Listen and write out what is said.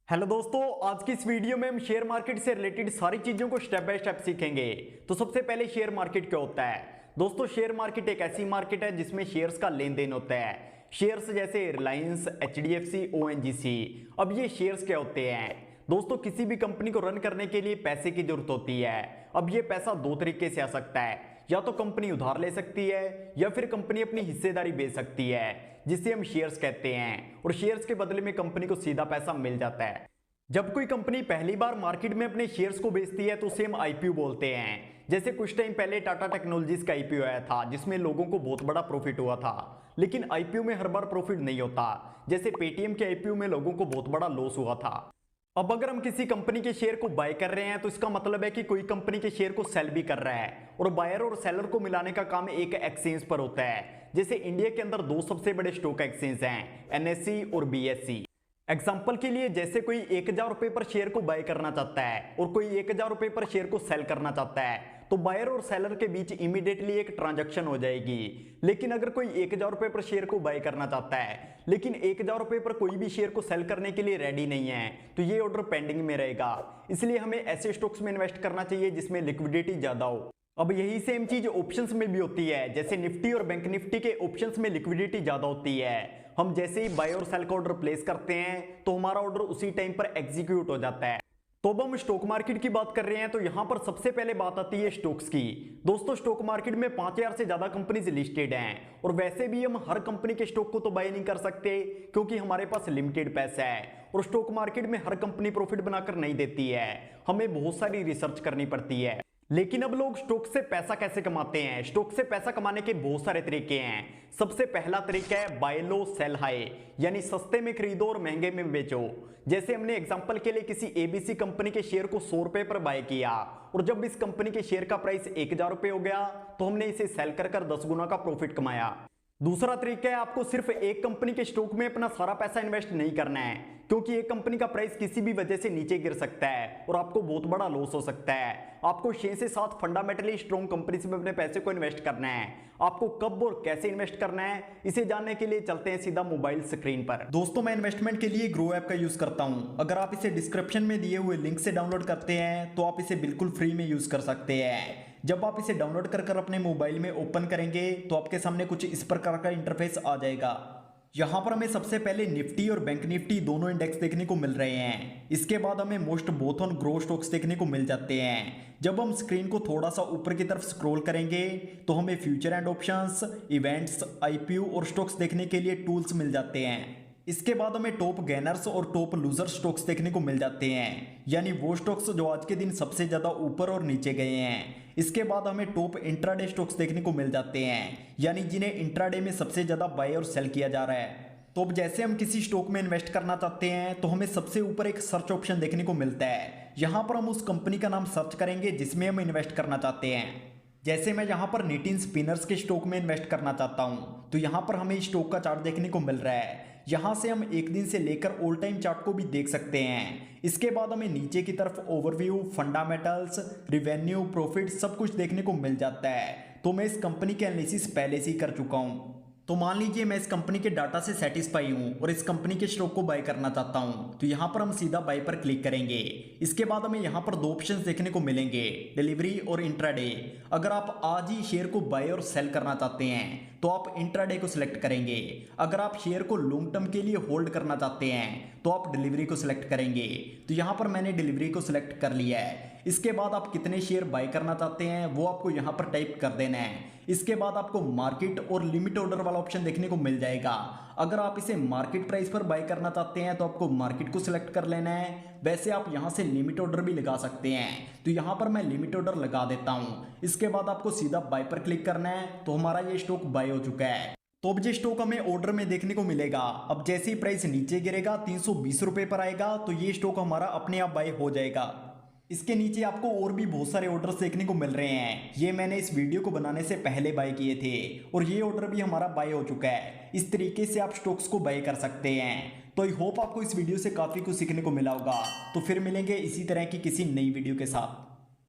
Hello दोस्तों, आज की इस वीडियो में हम शेयर मार्केट से रिलेटेड सारी चीजों को स्टेप बाय स्टेप सीखेंगे। तो सबसे पहले शेयर मार्केट क्या होता है। दोस्तों, शेयर मार्केट एक ऐसी मार्केट है जिसमें शेयर्स का लेन देन होता है। शेयर्स जैसे रिलायंस, एचडीएफसी, ओएनजीसी। अब ये शेयर्स क्या होते हैं दोस्तों, किसी भी कंपनी को रन करने के लिए पैसे की जरूरत होती है। अब ये पैसा दो तरीके से आ सकता है, या तो कंपनी उधार ले सकती है या फिर कंपनी अपनी हिस्सेदारी बेच सकती है, जिसे हम शेयर्स कहते हैं। और शेयर्स के बदले में कंपनी को सीधा पैसा मिल जाता है। जब कोई कंपनी पहली बार मार्केट में अपने शेयर्स को बेचती है तो उसे हम आईपीओ बोलते हैं। जैसे कुछ टाइम पहले टाटा टेक्नोलॉजीज का आईपीओ आया था, जिसमें लोगों को बहुत बड़ा प्रॉफिट हुआ था। लेकिन आईपीओ में हर बार प्रॉफिट नहीं होता। जैसे पेटीएम के आईपीओ में लोगों को बहुत बड़ा लॉस हुआ था। अब अगर हम किसी कंपनी के शेयर को बाय कर रहे हैं तो इसका मतलब है कि कोई कंपनी के शेयर को सेल भी कर रहा है। और बायर और सेलर को मिलाने का काम एक एक्सचेंज पर होता है। जैसे इंडिया के अंदर दो सबसे बड़े स्टॉक एक्सचेंज हैं, एनएससी और बीएससी। एग्जाम्पल के लिए, जैसे कोई 1000 रुपए पर शेयर को बाय करना चाहता है और कोई 1000 रुपए पर शेयर को सेल करना चाहता है, तो बायर और सेलर के बीच इमीडिएटली एक ट्रांजैक्शन हो जाएगी। लेकिन अगर कोई 1000 रुपए पर शेयर को बाय करना चाहता है लेकिन 1000 रुपए पर कोई भी शेयर को सेल करने के लिए रेडी नहीं है, तो ये ऑर्डर पेंडिंग में रहेगा। इसलिए हमें ऐसे स्टॉक्स में इन्वेस्ट करना चाहिए जिसमें लिक्विडिटी ज्यादा हो। अब यही सेम चीज ऑप्शंस में भी होती है। जैसे निफ्टी और बैंक निफ्टी के ऑप्शंस में लिक्विडिटी ज्यादा होती है। हम जैसे ही बाय और सेल का ऑर्डर प्लेस करते हैं तो हमारा ऑर्डर उसी टाइम पर एग्जीक्यूट हो जाता है। तो अब हम स्टॉक मार्केट की बात कर रहे हैं, तो यहां पर सबसे पहले बात आती है स्टॉक्स की। दोस्तों, स्टॉक मार्केट में 5000 से ज्यादा कंपनीज लिस्टेड हैं। और वैसे भी हम हर कंपनी के स्टॉक को तो बाय नहीं कर सकते, क्योंकि हमारे पास लिमिटेड पैसा है। और स्टॉक मार्केट में हर कंपनी प्रॉफिट बनाकर नहीं देती है, हमें बहुत सारी रिसर्च करनी पड़ती है। लेकिन अब लोग स्टॉक से पैसा कैसे कमाते हैं। स्टॉक से पैसा कमाने के बहुत सारे तरीके हैं। सबसे पहला तरीका है बाय लो सेल हाई, यानी सस्ते में खरीदो और महंगे में बेचो। जैसे हमने एग्जांपल के लिए किसी एबीसी कंपनी के शेयर को 100 रुपए पर बाय किया, और जब इस कंपनी के शेयर का प्राइस 1000 रुपए हो गया तो हमने इसे सेल कर 10 गुना का प्रॉफिट कमाया। दूसरा तरीका है, आपको सिर्फ एक कंपनी के स्टॉक में अपना सारा पैसा इन्वेस्ट नहीं करना है, क्योंकि एक कंपनी का प्राइस किसी भी वजह से नीचे गिर सकता है और आपको बहुत बड़ा लॉस हो सकता है। आपको 6 से 7 फंडामेंटली स्ट्रॉन्ग कंपनीज में अपने पैसे को इन्वेस्ट करना है। आपको कब और कैसे इन्वेस्ट करना है, इसे जानने के लिए चलते हैं सीधा मोबाइल स्क्रीन पर। दोस्तों, मैं इन्वेस्टमेंट के लिए ग्रो ऐप का यूज करता हूं। अगर आप इसे डिस्क्रिप्शन में दिए हुए लिंक से डाउनलोड करते हैं तो आप इसे बिल्कुल फ्री में यूज कर सकते हैं। जब आप इसे डाउनलोड कर अपने मोबाइल में ओपन करेंगे तो आपके सामने कुछ इस प्रकार का इंटरफेस आ जाएगा। यहां पर हमें सबसे पहले निफ्टी और बैंक निफ्टी दोनों इंडेक्स देखने को मिल रहे हैं। इसके बाद हमें most both on grow stocks देखने को मिल जाते हैं। जब हम स्क्रीन को थोड़ा सा ऊपर की तरफ स्क्रॉल करेंगे तो हमें future and options, events, IPO और स्टॉक्स देखने के लिए टूल्स मिल जाते हैं। इसके बाद हमें टॉप गेनर्स और टॉप लूजर स्टॉक्स देखने को मिल जाते हैं, यानी वो स्टॉक्स जो आज के दिन सबसे ज्यादा ऊपर और नीचे गए हैं। इसके बाद हमें टॉप इंट्राडे स्टॉक्स देखने को मिल जाते हैं, यानी जिन्हें इंट्राडे में सबसे ज्यादा बाय और सेल किया जा रहा है। तो अब जैसे हम किसी स्टॉक में इन्वेस्ट करना चाहते हैं तो हमें सबसे ऊपर एक सर्च ऑप्शन देखने को मिलता है। यहाँ पर हम उस कंपनी का नाम सर्च करेंगे जिसमें हम इन्वेस्ट करना चाहते हैं। जैसे मैं यहाँ पर निटिन स्पिनर्स के स्टॉक में इन्वेस्ट करना चाहता हूँ, तो यहाँ पर हमें स्टॉक का चार्ट देखने को मिल रहा है। यहाँ से हम एक दिन से लेकर ऑल टाइम चार्ट को भी देख सकते हैं। इसके बाद हमें नीचे की तरफ ओवरव्यू, फंडामेंटल्स, रिवेन्यू, प्रॉफिट सब कुछ देखने को मिल जाता है। तो मैं इस कंपनी के एनालिसिस पहले से ही कर चुका हूँ। तो मान लीजिए मैं इस कंपनी के डाटा से सेटिस्फाई हूं और इस कंपनी के स्टॉक को बाय करना चाहता हूं, तो यहां पर हम सीधा बाय पर क्लिक करेंगे। इसके बाद हमें यहां पर दो ऑप्शंस देखने को मिलेंगे, डिलीवरी और इंट्राडे। अगर आप आज ही शेयर को बाय और सेल करना चाहते हैं तो आप इंट्राडे को सिलेक्ट करेंगे। अगर आप शेयर को लॉन्ग टर्म के लिए होल्ड करना चाहते हैं तो आप डिलीवरी को सिलेक्ट करेंगे। तो यहां पर मैंने डिलीवरी को सिलेक्ट कर लिया है। इसके बाद आप कितने शेयर बाय करना चाहते हैं वो आपको यहां पर टाइप कर देना है। इसके बाद आपको मार्केट और लिमिट ऑर्डर वाला ऑप्शन देखने को मिल जाएगा। अगर आप इसे मार्केट प्राइस पर बाय करना चाहते हैं तो आपको मार्केट को सिलेक्ट कर लेना है। वैसे आप यहां से लिमिट ऑर्डर भी लगा सकते हैं, तो यहां पर मैं लिमिट ऑर्डर लगा देता हूं। इसके बाद आपको सीधा बाय पर क्लिक करना है, तो हमारा ये स्टॉक बाय हो चुका है। तो अब ये स्टॉक हमें ऑर्डर में देखने को मिलेगा। अब जैसे ही प्राइस नीचे गिरेगा, 320 रुपए पर आएगा, तो ये स्टॉक हमारा अपने आप बाय हो जाएगा। इसके नीचे आपको और भी बहुत सारे ऑर्डर्स देखने को मिल रहे हैं। ये मैंने इस वीडियो को बनाने से पहले बाय किए थे और ये ऑर्डर भी हमारा बाय हो चुका है। इस तरीके से आप स्टॉक्स को बाय कर सकते हैं। तो आई होप आपको इस वीडियो से काफी कुछ सीखने को मिला होगा। तो फिर मिलेंगे इसी तरह की किसी नई वीडियो के साथ।